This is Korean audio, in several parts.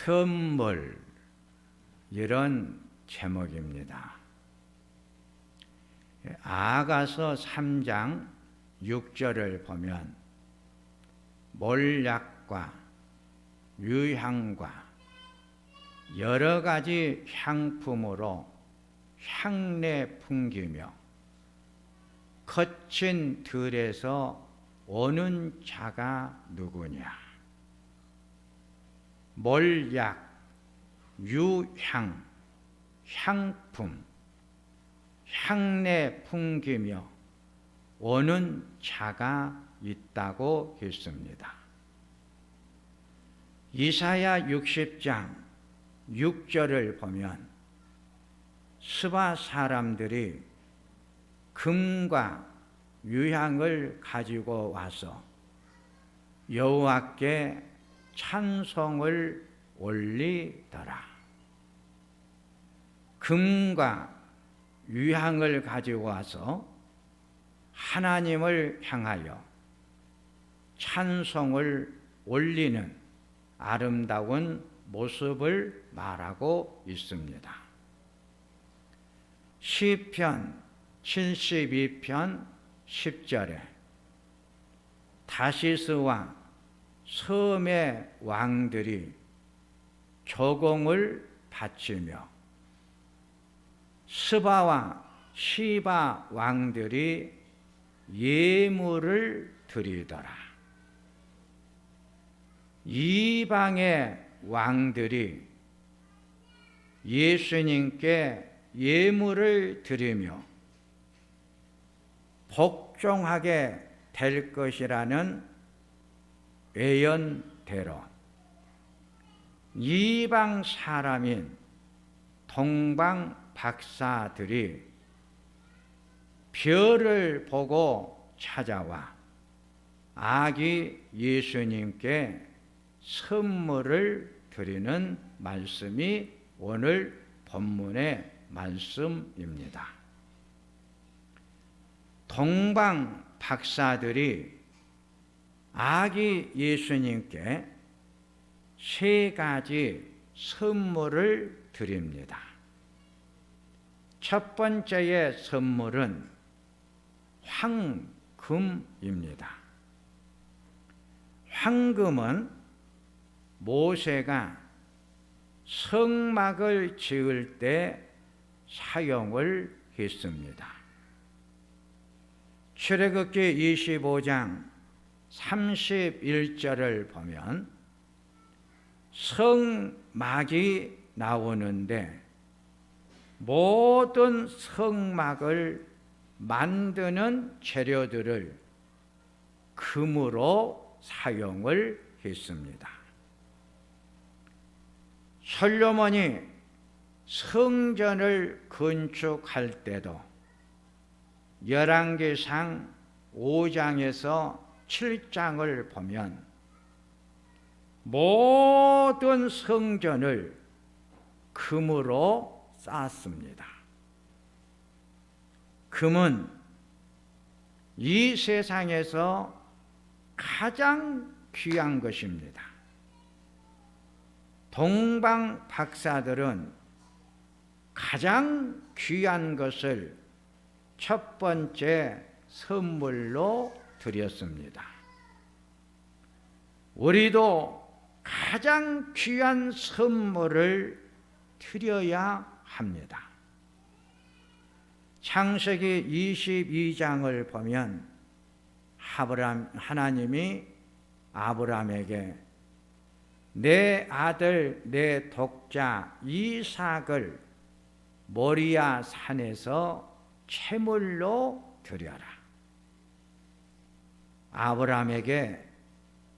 선물, 이런 제목입니다. 아가서 3장 6절을 보면 몰약과 유향과 여러 가지 향품으로 향내 풍기며 거친 들에서 오는 자가 누구냐. 몰약, 유향, 향품, 향내 풍기며 오는 자가 있다고 했습니다. 이사야 60장 6절을 보면 스바 사람들이 금과 유향을 가지고 와서 여호와께 찬송을 올리더라. 금과 유향을 가지고 와서 하나님을 향하여 찬송을 올리는 아름다운 모습을 말하고 있습니다. 시편 72편 10절에 다시스와 섬의 왕들이 조공을 바치며 스바와 시바 왕들이 예물을 드리더라. 이방의 왕들이 예수님께 예물을 드리며 복종하게 될 것이라는 예언대로 이방 사람인 동방 박사들이 별을 보고 찾아와 아기 예수님께 선물을 드리는 말씀이 오늘 본문의 말씀입니다. 동방 박사들이 아기 예수님께 세 가지 선물을 드립니다. 첫 번째의 선물은 황금입니다. 황금은 모세가 성막을 지을 때 사용을 했습니다. 출애굽기 25장 31절을 보면 성막이 나오는데 모든 성막을 만드는 재료들을 금으로 사용을 했습니다. 솔로몬이 성전을 건축할 때도 열왕기상 5장에서 7장을 보면 모든 성전을 금으로 쌓았습니다. 금은 이 세상에서 가장 귀한 것입니다. 동방 박사들은 가장 귀한 것을 첫 번째 선물로 드렸습니다. 우리도 가장 귀한 선물을 드려야 합니다. 창세기 22장을 보면 하나님이 아브라함에게 내 아들 내 독자 이삭을 모리아 산에서 제물로 드려라. 아브라함에게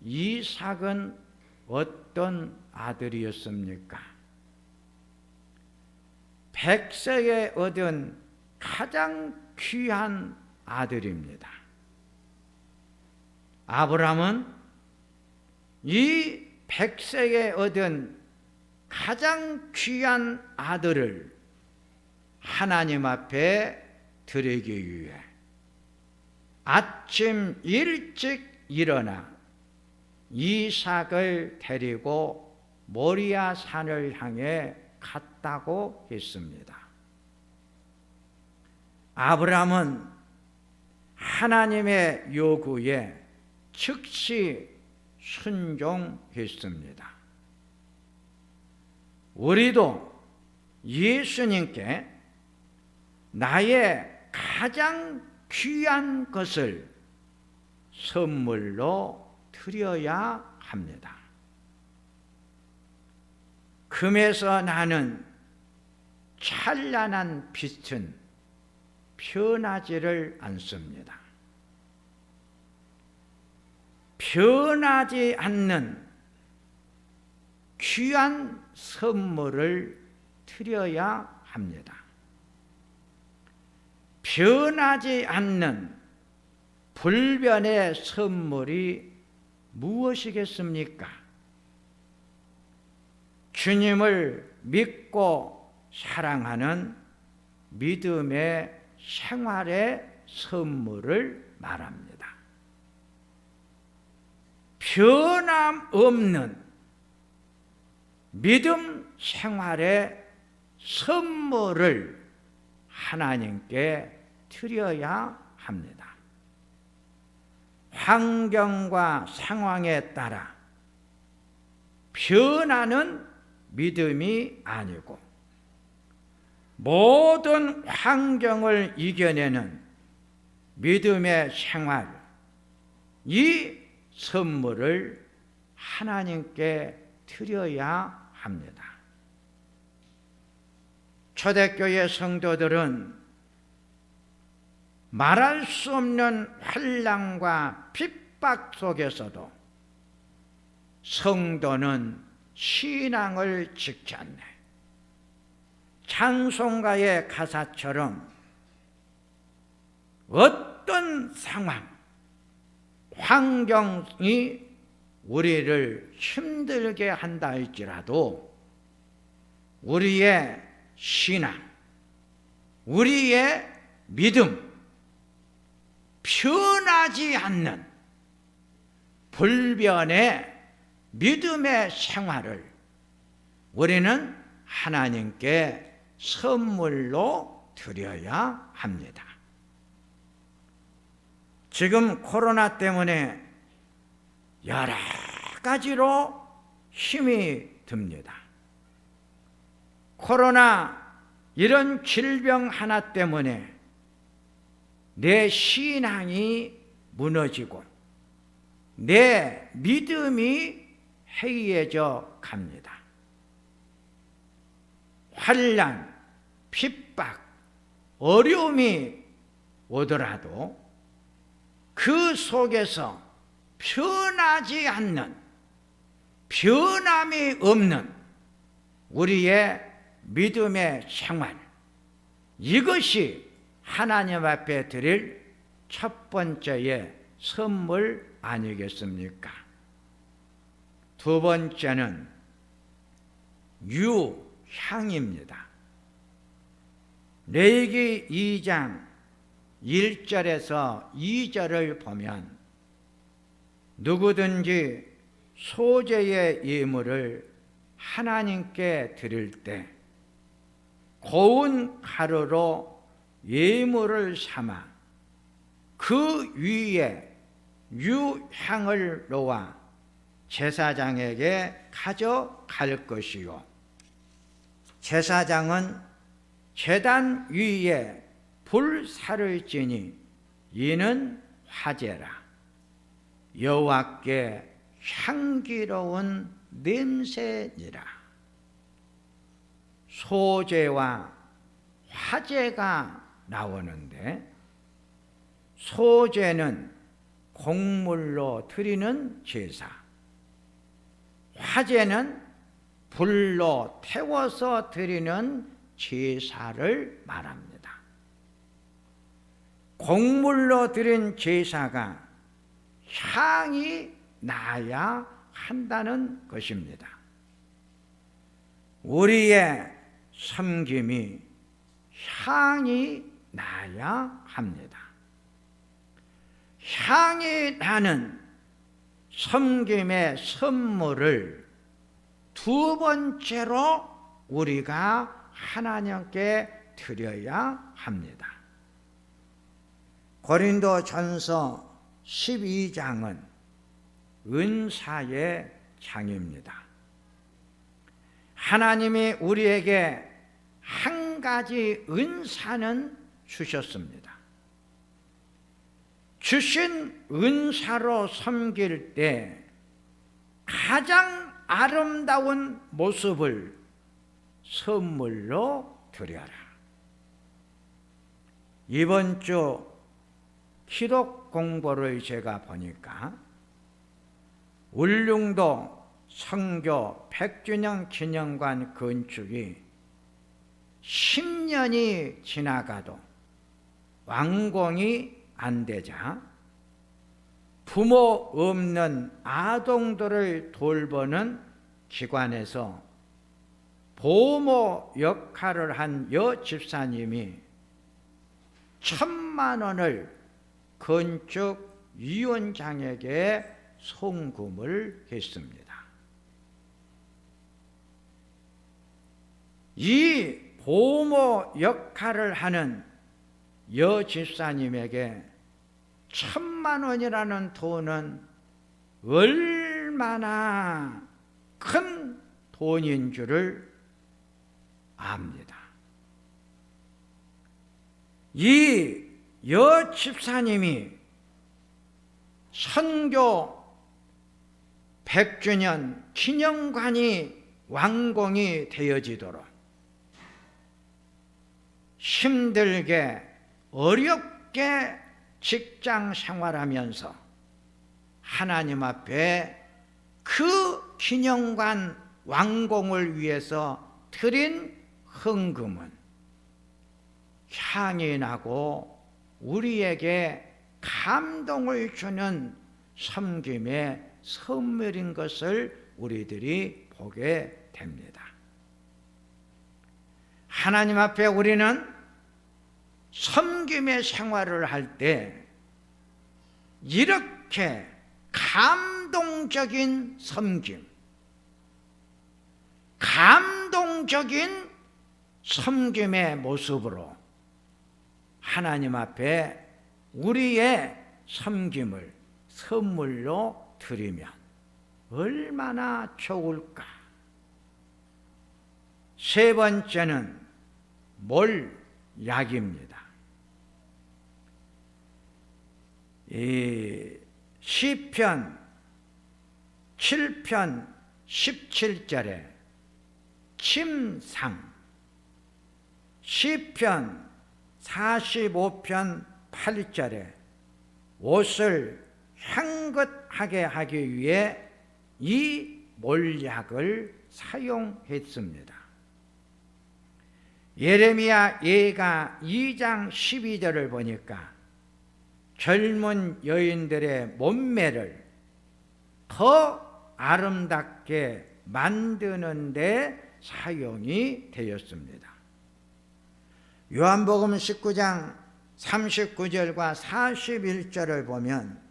이삭은 어떤 아들이었습니까? 100세에 얻은 가장 귀한 아들입니다. 아브라함은 이 100세에 얻은 가장 귀한 아들을 하나님 앞에 드리기 위해 아침 일찍 일어나 이삭을 데리고 모리아 산을 향해 갔다고 했습니다. 아브라함은 하나님의 요구에 즉시 순종했습니다. 우리도 예수님께 나의 가장 귀한 것을 선물로 드려야 합니다. 금에서 나는 찬란한 빛은 변하지를 않습니다. 변하지 않는 귀한 선물을 드려야 합니다. 변하지 않는 불변의 선물이 무엇이겠습니까? 주님을 믿고 사랑하는 믿음의 생활의 선물을 말합니다. 변함없는 믿음 생활의 선물을 하나님께 드려야 합니다. 환경과 상황에 따라 변하는 믿음이 아니고 모든 환경을 이겨내는 믿음의 생활, 이 선물을 하나님께 드려야 합니다. 초대교회 성도들은 말할 수 없는 환난과 핍박 속에서도 성도는 신앙을 지켰네. 찬송가의 가사처럼 어떤 상황, 환경이 우리를 힘들게 한다 할지라도 우리의 신앙, 우리의 믿음, 변하지 않는 불변의 믿음의 생활을 우리는 하나님께 선물로 드려야 합니다. 지금 코로나 때문에 여러 가지로 힘이 듭니다. 코로나 이런 질병 하나 때문에 내 신앙이 무너지고 내 믿음이 해이해져 갑니다. 환난, 핍박, 어려움이 오더라도 그 속에서 변하지 않는, 변함이 없는 우리의 믿음의 생활, 이것이 하나님 앞에 드릴 첫 번째의 선물 아니겠습니까? 두 번째는 유향입니다. 레위기 2장 1절에서 2절을 보면 누구든지 소제의 예물을 하나님께 드릴 때 고운 가루로 예물을 삼아 그 위에 유향을 놓아 제사장에게 가져갈 것이요, 제사장은 제단 위에 불사를 지니 이는 화제라, 여호와께 향기로운 냄새니라. 소제와 화제가 나오는데, 소제는 곡물로 드리는 제사, 화제는 불로 태워서 드리는 제사를 말합니다. 곡물로 드린 제사가 향이 나야 한다는 것입니다. 우리의 섬김이 향이 나야 합니다. 향이 나는 섬김의 선물을 두 번째로 우리가 하나님께 드려야 합니다. 고린도전서 12장은 은사의 장입니다. 하나님이 우리에게 한 가지 은사는 주셨습니다. 주신 은사로 섬길 때 가장 아름다운 모습을 선물로 드려라. 이번 주 기록 공부를 제가 보니까 울릉도 성교 100주년 기념관 건축이 10년이 지나가도 완공이 안 되자 부모 없는 아동들을 돌보는 기관에서 보모 역할을 한 여 집사님이 1,000만 원을 건축위원장에게 송금을 했습니다. 이 보모 역할을 하는 여 집사님에게 1,000만 원이라는 돈은 얼마나 큰 돈인 줄을 압니다. 이 여 집사님이 선교 100주년 기념관이 완공이 되어지도록 힘들게 어렵게 직장 생활하면서 하나님 앞에 그 기념관 완공을 위해서 드린 헌금은 향이 나고 우리에게 감동을 주는 섬김의 선물인 것을 우리들이 보게 됩니다. 하나님 앞에 우리는 섬김의 생활을 할 때 이렇게 감동적인 섬김, 감동적인 섬김의 모습으로 하나님 앞에 우리의 섬김을 선물로 드리면 얼마나 좋을까. 세 번째는 몰약입니다. 이 시편 7편 17절에 침상, 시편 45편 8절에 옷을 향긋하게 하기 위해 이 몰약을 사용했습니다. 예레미야 예가 2장 12절을 보니까 젊은 여인들의 몸매를 더 아름답게 만드는 데 사용이 되었습니다. 요한복음 19장 39절과 41절을 보면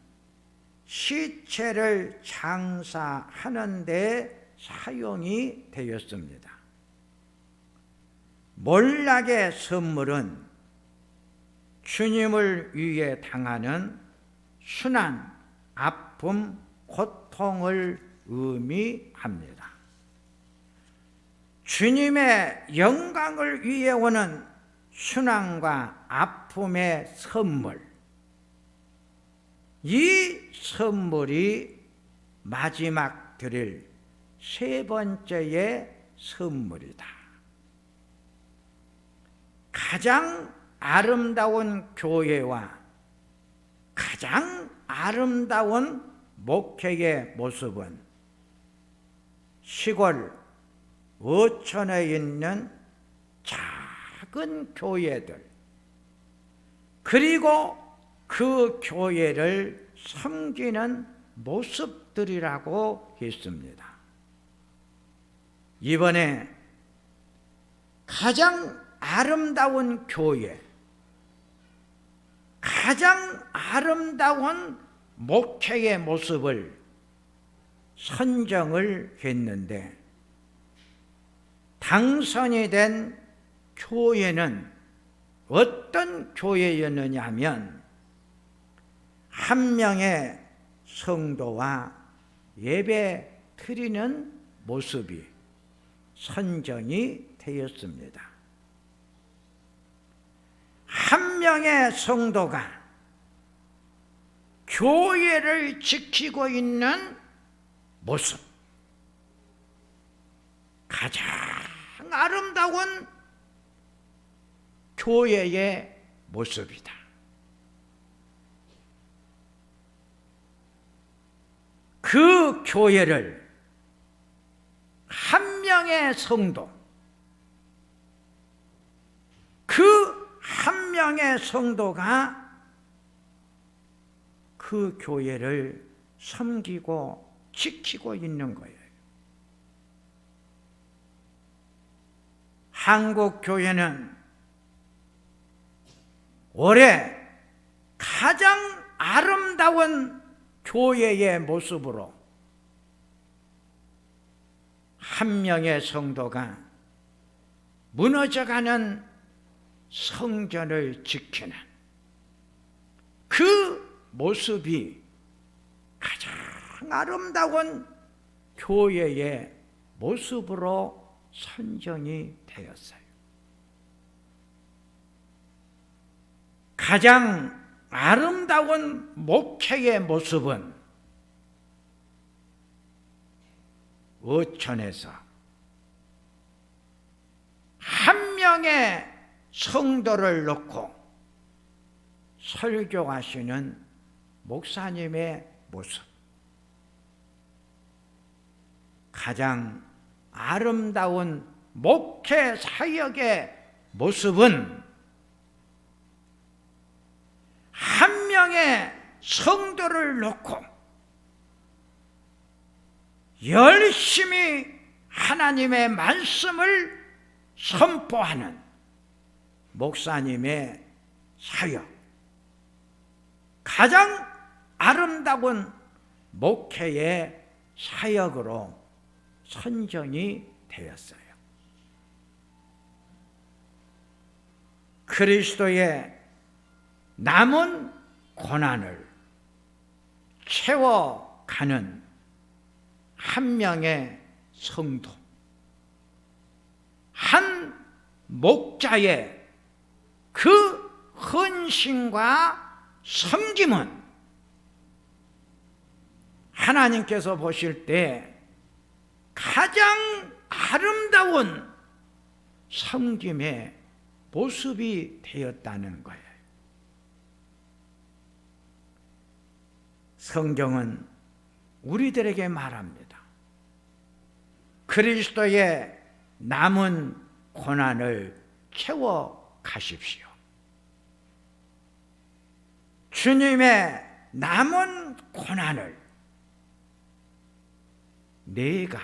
시체를 장사하는 데 사용이 되었습니다. 몰락의 선물은 주님을 위해 당하는 순환, 아픔, 고통을 의미합니다. 주님의 영광을 위해 오는 순환과 아픔의 선물, 이 선물이 마지막 드릴 세 번째의 선물이다. 가장 아름다운 교회와 가장 아름다운 목회의 모습은 시골 어촌에 있는 작은 교회들, 그리고 그 교회를 섬기는 모습들이라고 했습니다. 이번에 가장 아름다운 교회, 가장 아름다운 목회의 모습을 선정을 했는데 당선이 된 교회는 어떤 교회였느냐 하면 한 명의 성도와 예배 드리는 모습이 선정이 되었습니다. 한 명의 성도가 교회를 지키고 있는 모습, 가장 아름다운 교회의 모습이다. 그 교회를 한 명의 성도, 그 한 명의 성도가 그 교회를 섬기고 지키고 있는 거예요. 한국 교회는 올해 가장 아름다운 교회의 모습으로 한 명의 성도가 무너져가는 성전을 지키는 그 모습이 가장 아름다운 교회의 모습으로 선정이 되었어요. 가장 아름다운 목회의 모습은 어촌에서 한 명의 성도를 놓고 설교하시는 목사님의 모습, 가장 아름다운 목회 사역의 모습은 한 명의 성도를 놓고 열심히 하나님의 말씀을 선포하는 목사님의 사역, 가장 아름다운 목회의 사역으로 선정이 되었어요. 그리스도의 남은 고난을 채워가는 한 명의 성도, 한 목자의 그 헌신과 섬김은 하나님께서 보실 때 가장 아름다운 섬김의 모습이 되었다는 거예요. 성경은 우리들에게 말합니다. 그리스도의 남은 고난을 채워 가십시오. 주님의 남은 고난을 내가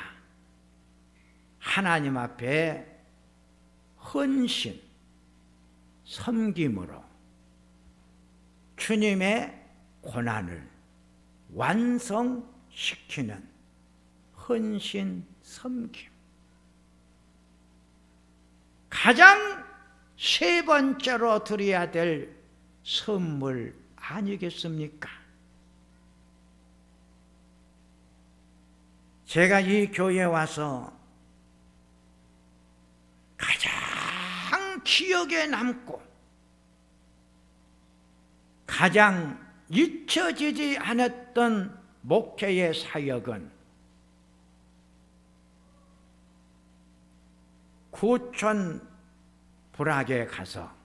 하나님 앞에 헌신, 섬김으로 주님의 고난을 완성시키는 헌신, 섬김. 가장 세 번째로 드려야 될 선물 아니겠습니까? 제가 이 교회에 와서 가장 기억에 남고 가장 잊혀지지 않았던 목회의 사역은 구촌 불악에 가서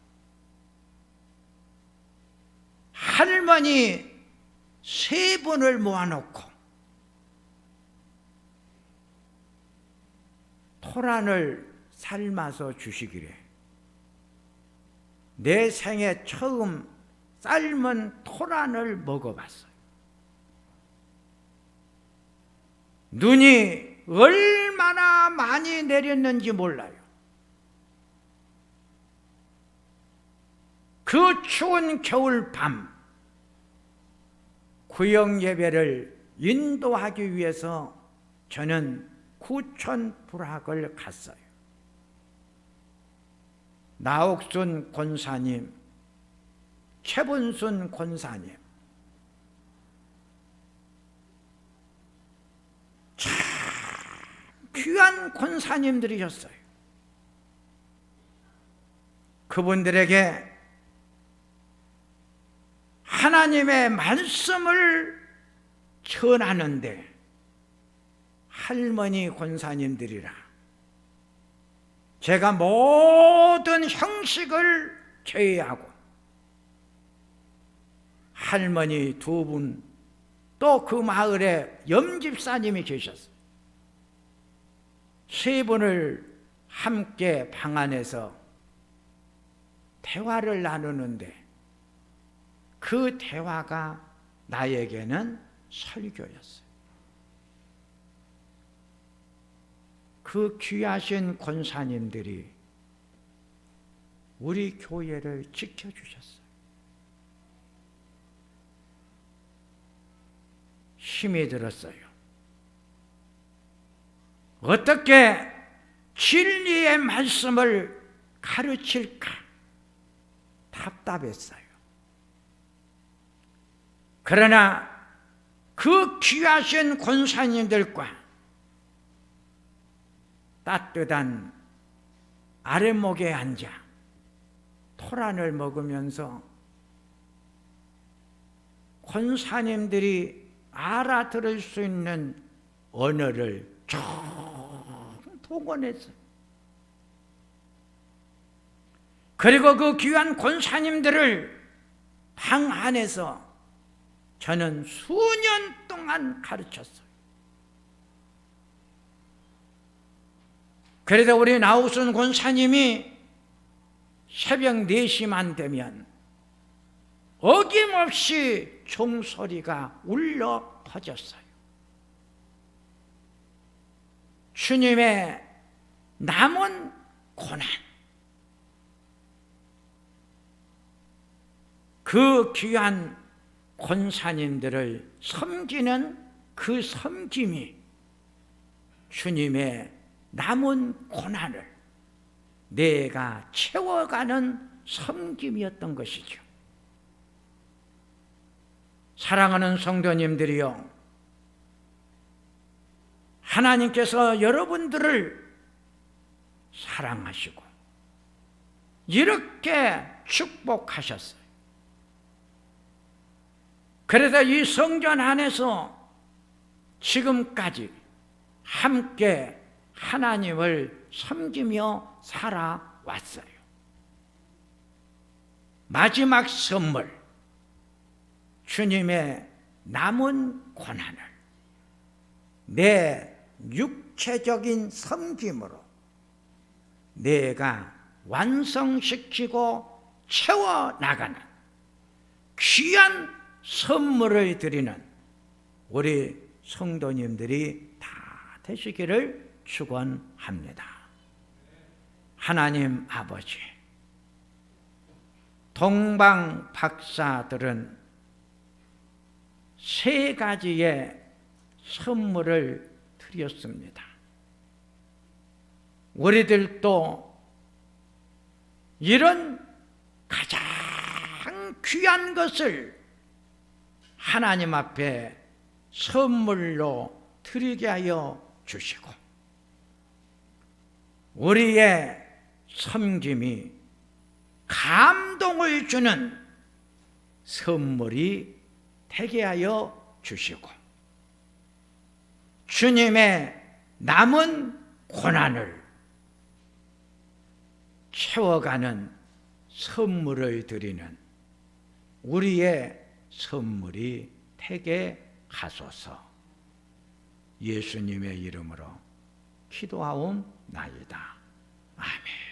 할머니 세 분을 모아놓고 토란을 삶아서 주시기래. 내 생애 처음 삶은 토란을 먹어봤어요. 눈이 얼마나 많이 내렸는지 몰라요. 그 추운 겨울밤 구역 예배를 인도하기 위해서 저는 구촌 불악을 갔어요. 나옥순 권사님, 최분순 권사님, 참 귀한 권사님들이셨어요. 그분들에게 하나님의 말씀을 전하는데 할머니 권사님들이라 제가 모든 형식을 제외하고 할머니 두 분, 또 그 마을에 염집사님이 계셨어요. 세 분을 함께 방 안에서 대화를 나누는데 그 대화가 나에게는 설교였어요. 그 귀하신 권사님들이 우리 교회를 지켜주셨어요. 힘이 들었어요. 어떻게 진리의 말씀을 가르칠까 답답했어요. 그러나 그 귀하신 권사님들과 따뜻한 아랫목에 앉아 토란을 먹으면서 권사님들이 알아들을 수 있는 언어를 쭉 동원했어요. 그리고 그 귀한 권사님들을 방 안에서 저는 수년 동안 가르쳤어요. 그래서 우리 나우순 권사님이 새벽 4시만 되면 어김없이 종소리가 울려 퍼졌어요. 주님의 남은 고난, 그 귀한 권사님들을 섬기는 그 섬김이 주님의 남은 고난을 내가 채워가는 섬김이었던 것이죠. 사랑하는 성도님들이요, 하나님께서 여러분들을 사랑하시고 이렇게 축복하셨어요. 그래서 이 성전 안에서 지금까지 함께 하나님을 섬기며 살아왔어요. 마지막 선물, 주님의 남은 고난을 내 육체적인 섬김으로 내가 완성시키고 채워나가는 귀한 선물을 드리는 우리 성도님들이 다 되시기를 축원합니다. 하나님 아버지, 동방 박사들은 3가지의 선물을 드렸습니다. 우리들도 이런 가장 귀한 것을 하나님 앞에 선물로 드리게 하여 주시고 우리의 섬김이 감동을 주는 선물이 되게 하여 주시고 주님의 남은 고난을 채워가는 선물을 드리는 우리의 선물이 되게 하소서. 예수님의 이름으로 기도하옵나이다. 아멘.